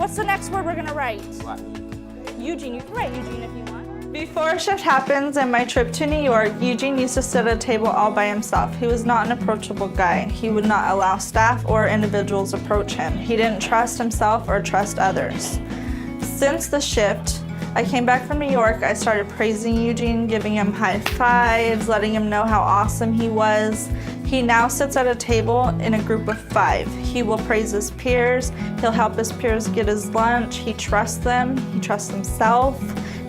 What's the next word we're gonna write? What? Eugene. You can write Eugene if you want. Before shift happens and my trip to New York, Eugene used to sit at a table all by himself. He was not an approachable guy. He would not allow staff or individuals approach him. He didn't trust himself or trust others. Since the shift, I came back from New York. I started praising Eugene, giving him high fives, letting him know how awesome he was. He now sits at a table in a group of 5. He will praise his peers. He'll help his peers get his lunch. He trusts them. He trusts himself.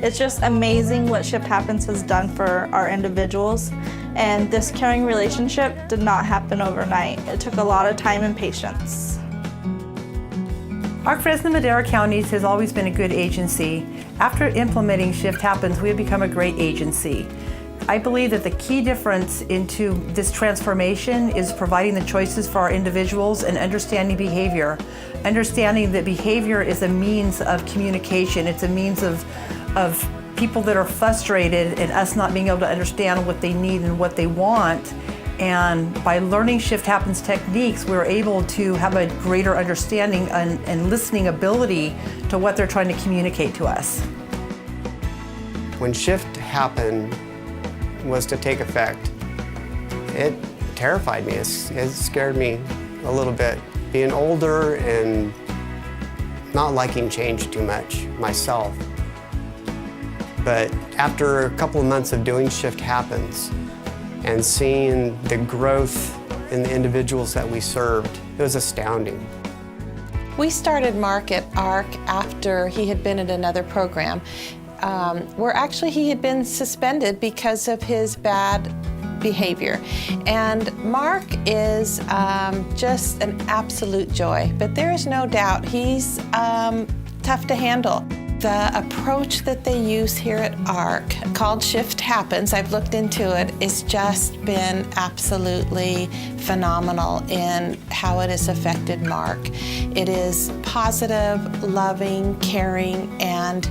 It's just amazing what Shift Happens has done for our individuals. And this caring relationship did not happen overnight. It took a lot of time and patience. Arc Fresno Madera Counties has always been a good agency. After implementing Shift Happens, we have become a great agency. I believe that the key difference into this transformation is providing the choices for our individuals and understanding behavior. Understanding that behavior is a means of communication. It's a means of people that are frustrated and us not being able to understand what they need and what they want. And by learning Shift Happens techniques, we're able to have a greater understanding and listening ability to what they're trying to communicate to us. When Shift Happened was to take effect, it terrified me. It scared me a little bit. Being older and not liking change too much myself. But after a couple of months of doing Shift Happens and seeing the growth in the individuals that we served, it was astounding. We started Mark at Arc after he had been at another program where actually he had been suspended because of his bad behavior. And Mark is just an absolute joy, but there is no doubt he's tough to handle. The approach that they use here at Arc, called Shift Happens, I've looked into it, it's just been absolutely phenomenal in how it has affected Mark. It is positive, loving, caring, and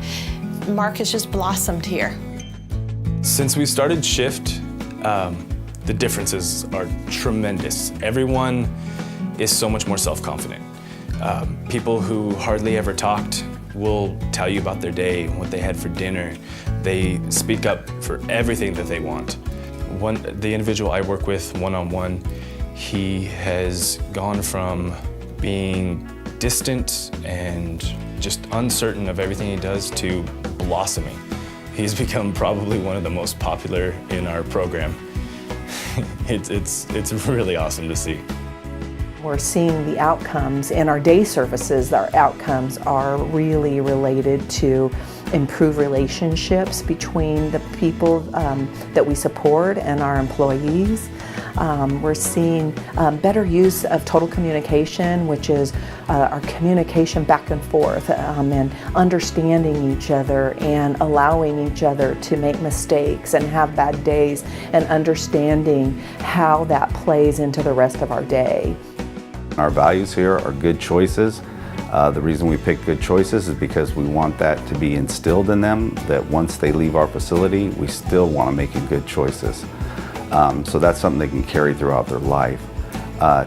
Mark has just blossomed here. Since we started Shift, the differences are tremendous. Everyone is so much more self-confident. People who hardly ever talked will tell you about their day, what they had for dinner. They speak up for everything that they want. The individual I work with one-on-one, he has gone from being distant and just uncertain of everything he does to blossoming. He's become probably one of the most popular in our program. It's really awesome to see. We're seeing the outcomes in our day services. Our outcomes are really related to improve relationships between the people that we support and our employees. We're seeing better use of total communication, which is our communication back and forth and understanding each other and allowing each other to make mistakes and have bad days and understanding how that plays into the rest of our day. Our values here are good choices. The reason we pick good choices is because we want that to be instilled in them, that once they leave our facility, we still want to make good choices. So that's something they can carry throughout their life.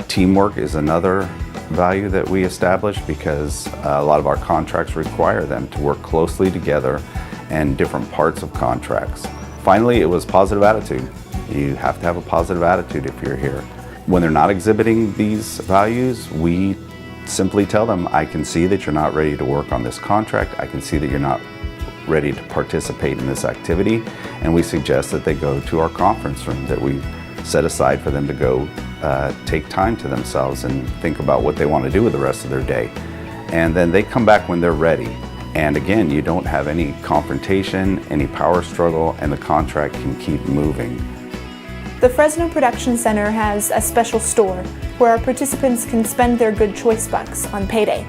Teamwork is another value that we establish because a lot of our contracts require them to work closely together and different parts of contracts. Finally, it was positive attitude. You have to have a positive attitude if you're here. When they're not exhibiting these values, we simply tell them, I can see that you're not ready to work on this contract. I can see that you're not ready to participate in this activity. And we suggest that they go to our conference room that we set aside for them to go take time to themselves and think about what they want to do with the rest of their day. And then they come back when they're ready. And again, you don't have any confrontation, any power struggle, and the contract can keep moving. The Fresno Production Center has a special store where our participants can spend their good choice bucks on payday.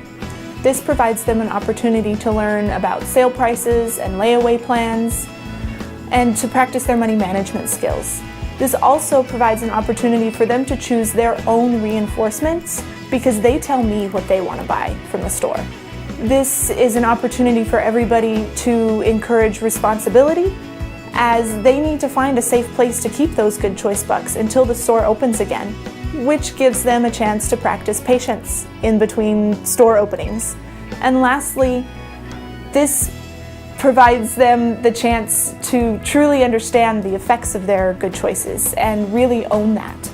This provides them an opportunity to learn about sale prices and layaway plans and to practice their money management skills. This also provides an opportunity for them to choose their own reinforcements because they tell me what they want to buy from the store. This is an opportunity for everybody to encourage responsibility, as they need to find a safe place to keep those good choice bucks until the store opens again, which gives them a chance to practice patience in between store openings. And lastly, this provides them the chance to truly understand the effects of their good choices and really own that.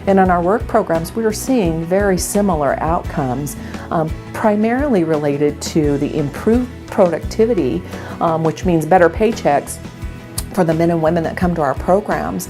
And in our work programs, we are seeing very similar outcomes, primarily related to the improved productivity, which means better paychecks for the men and women that come to our programs,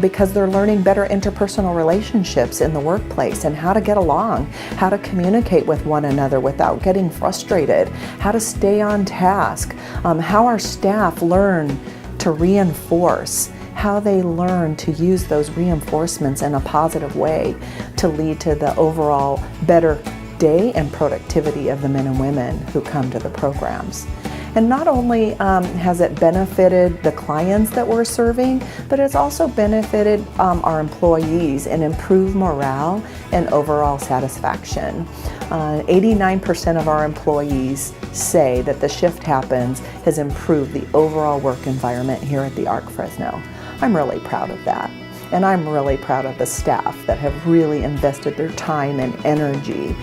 because they're learning better interpersonal relationships in the workplace and how to get along, how to communicate with one another without getting frustrated, how to stay on task, how our staff learn to reinforce, how they learn to use those reinforcements in a positive way to lead to the overall better day and productivity of the men and women who come to the programs. And not only has it benefited the clients that we're serving, but it's also benefited our employees and improved morale and overall satisfaction. 89% of our employees say that the shift happens has improved the overall work environment here at the Arc Fresno. I'm really proud of that. And I'm really proud of the staff that have really invested their time and energy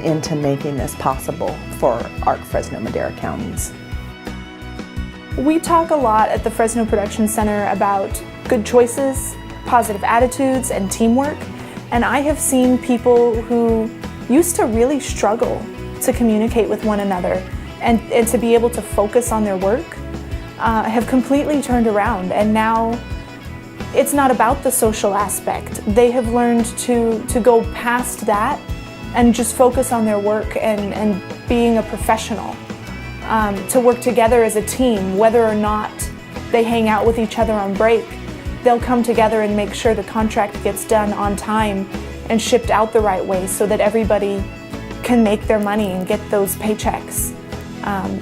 into making this possible for Arc Fresno Madera Counties. We talk a lot at the Fresno Production Center about good choices, positive attitudes, and teamwork. And I have seen people who used to really struggle to communicate with one another and to be able to focus on their work have completely turned around. And now it's not about the social aspect. They have learned to go past that and just focus on their work and being a professional. To work together as a team, whether or not they hang out with each other on break, they'll come together and make sure the contract gets done on time and shipped out the right way so that everybody can make their money and get those paychecks.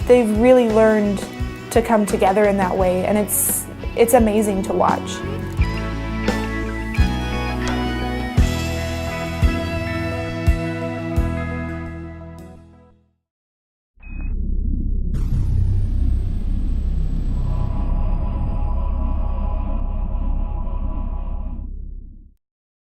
They've really learned to come together in that way, and it's amazing to watch.